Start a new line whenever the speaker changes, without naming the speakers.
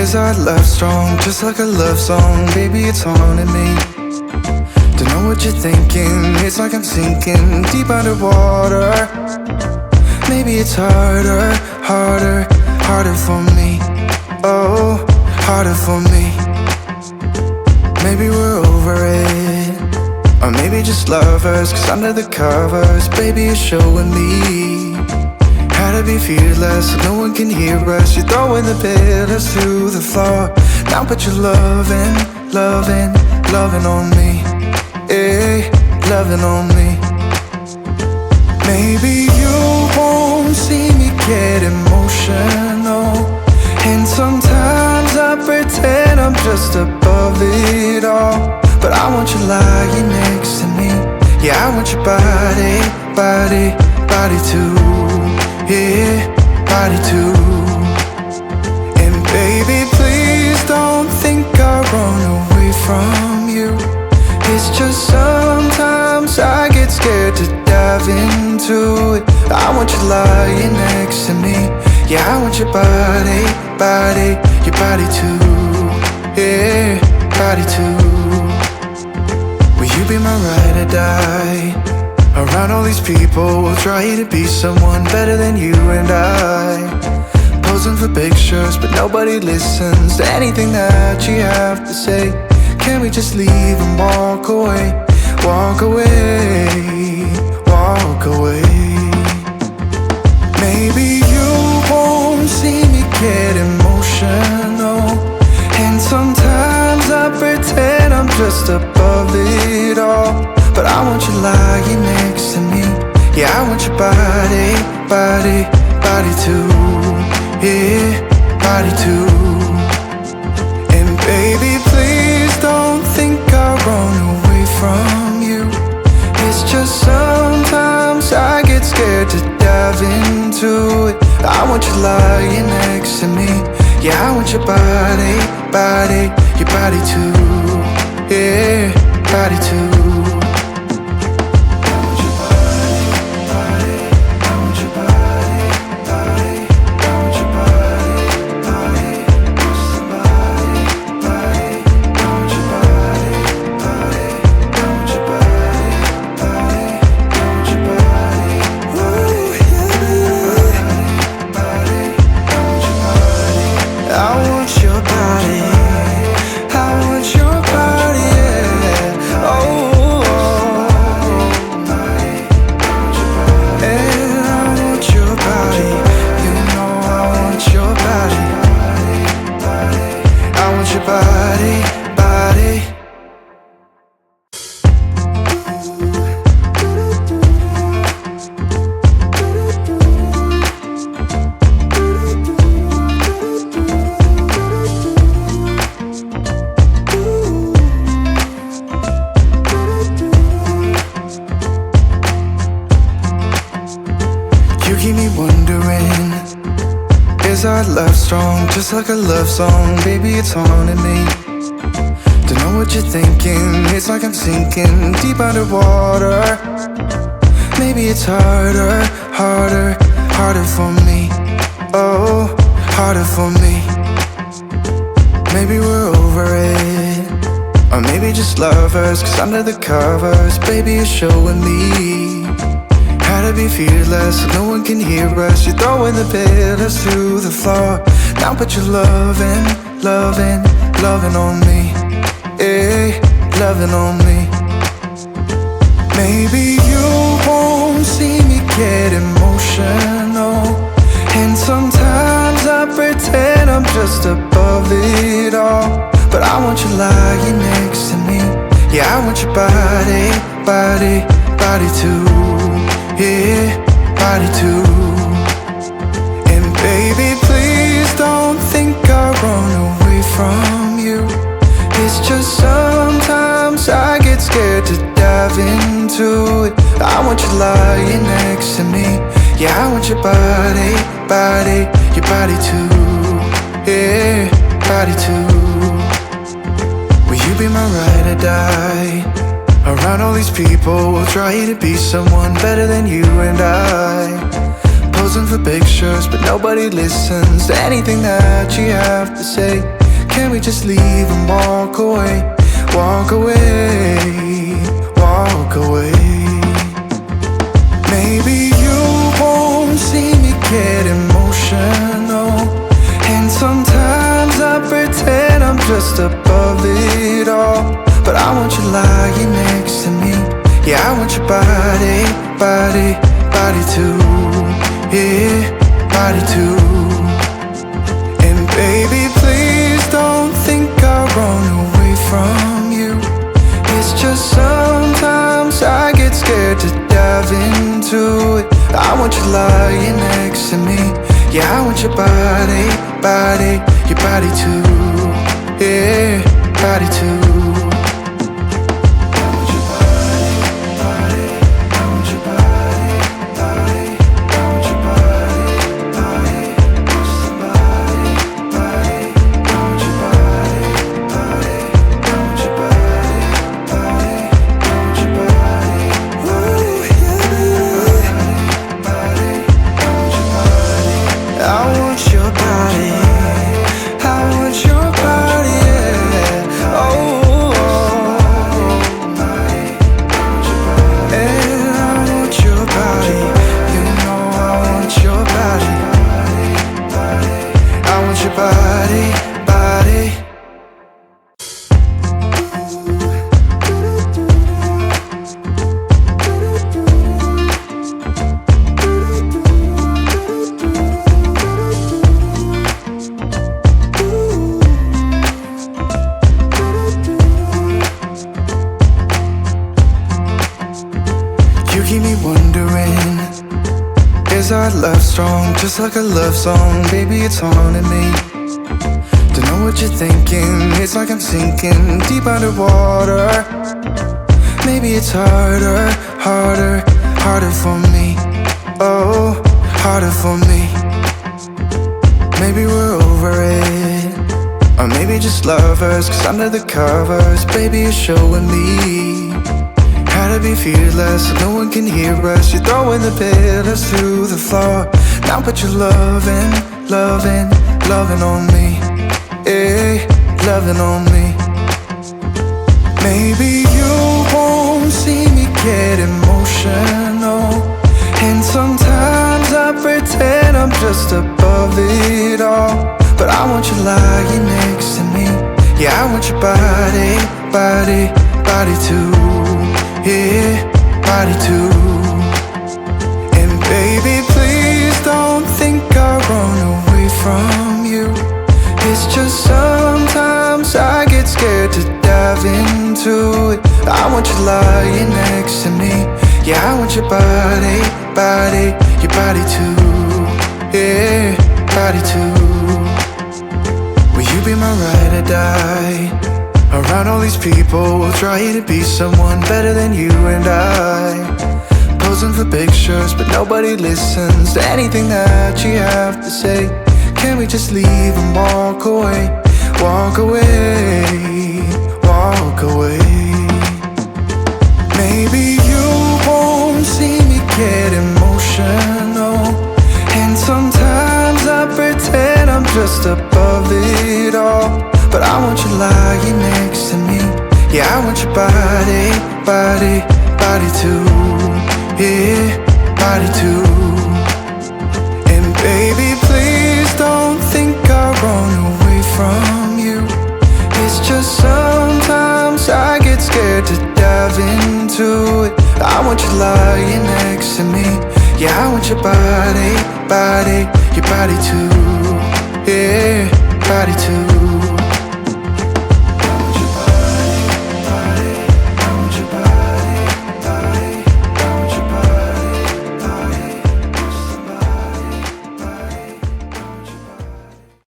Is our love strong, just like a love song? Baby, it's haunting me. Don't know what you're thinking, it's like I'm sinking deep underwater. Maybe it's harder, harder, harder for me. Oh, harder for me. Maybe we're over it, or maybe just lovers, cause under the covers, baby, you're showing me how to be fearless so no one can hear us. You're throwing the pillars through the floor. Now put your loving, loving, loving on me. Eh, loving on me. Maybe you won't see me get emotional, and sometimes I pretend I'm just above it all. But I want you lying next to me. Yeah, I want your body, body, body too. Yeah, body too. And baby, please don't think I'll run away from you. It's just sometimes I get scared to dive into it. I want you lying next to me. Yeah, I want your body, body, your body too. Yeah, body too. Will you be my ride or die? Around all these people, we'll try to be someone better than you and I. Posing for pictures, but nobody listens to anything that you have to say. Can we just leave and walk away? Walk away, walk away. Maybe you won't see me get emotional, and sometimes I pretend I'm just above it all. But I want you lying next to me. Yeah, I want your body, body, body too. Yeah, body too. And baby, please don't think I'll run away from you. It's just sometimes I get scared to dive into it. I want you lying next to me. Yeah, I want your body, body, your body too. Yeah, body too. Is our love strong, just like a love song? Baby, it's haunting me. Don't know what you're thinking, it's like I'm sinking deep underwater. Maybe it's harder, harder, harder for me. Oh, harder for me. Maybe we're over it, or maybe just lovers, cause under the covers, baby, you're showing me how to be fearless so no one can hear us. You're throwing the pillars through the floor. Now put your loving, loving, loving on me. Eh, loving on me. Maybe you won't see me get emotional, and sometimes I pretend I'm just above it all. But I want you lying next to me. Yeah, I want your body, body, body too. Yeah, body too. And baby, please don't think I'll run away from you. It's just sometimes I get scared to dive into it. I want you lying next to me. Yeah, I want your body, body, your body too. Yeah, body too. Will you be my ride or die? Around all these people, we'll try to be someone better than you and I. Posing for pictures, but nobody listens to anything that you have to say. Can we just leave and walk away? Walk away, walk away. Maybe you won't see me get emotional, and sometimes I pretend I'm just above it all. But I want you lying next to me. Yeah, I want your body, body, body too. Yeah, body too. And baby, please don't think I'll run away from you. It's just sometimes I get scared to dive into it. I want you lying next to me. Yeah, I want your body, body, your body too. Yeah, body too. You keep me wondering, is our love strong? Just like a love song, baby, it's haunting me. Don't know what you're thinking, it's like I'm sinking deep underwater. Maybe it's harder, harder, harder for me. Oh, harder for me. Maybe we're over it, or maybe just lovers, 'cause under the covers, baby, you're showing me how to be fearless so no one can hear us. You're throwing the pillars through the floor. Now put your loving, loving, loving on me. Hey, loving on me. Maybe you won't see me get emotional, and sometimes I pretend I'm just above it all. But I want you lying next to me. Yeah, I want your body, body, body too. Yeah, body too. And baby, please don't think I'll run away from you. It's just sometimes I get scared to dive into it. I want you lying next to me. Yeah, I want your body, body, your body too. Yeah, body too. Will you be my ride or die? Around all these people, we'll try to be someone better than you and I. Posing for pictures, but nobody listens to anything that you have to say. Can we just leave and walk away? Walk away, walk away. Maybe you won't see me get emotional, and sometimes I pretend I'm just above it all. But I want you lying next to me. Yeah, I want your body, body, body too. Yeah, body too. And baby, please don't think I'll run away from you. It's just sometimes I get scared to dive into it. I want you lying next to me. Yeah, I want your body, body, your body too. Yeah, body too.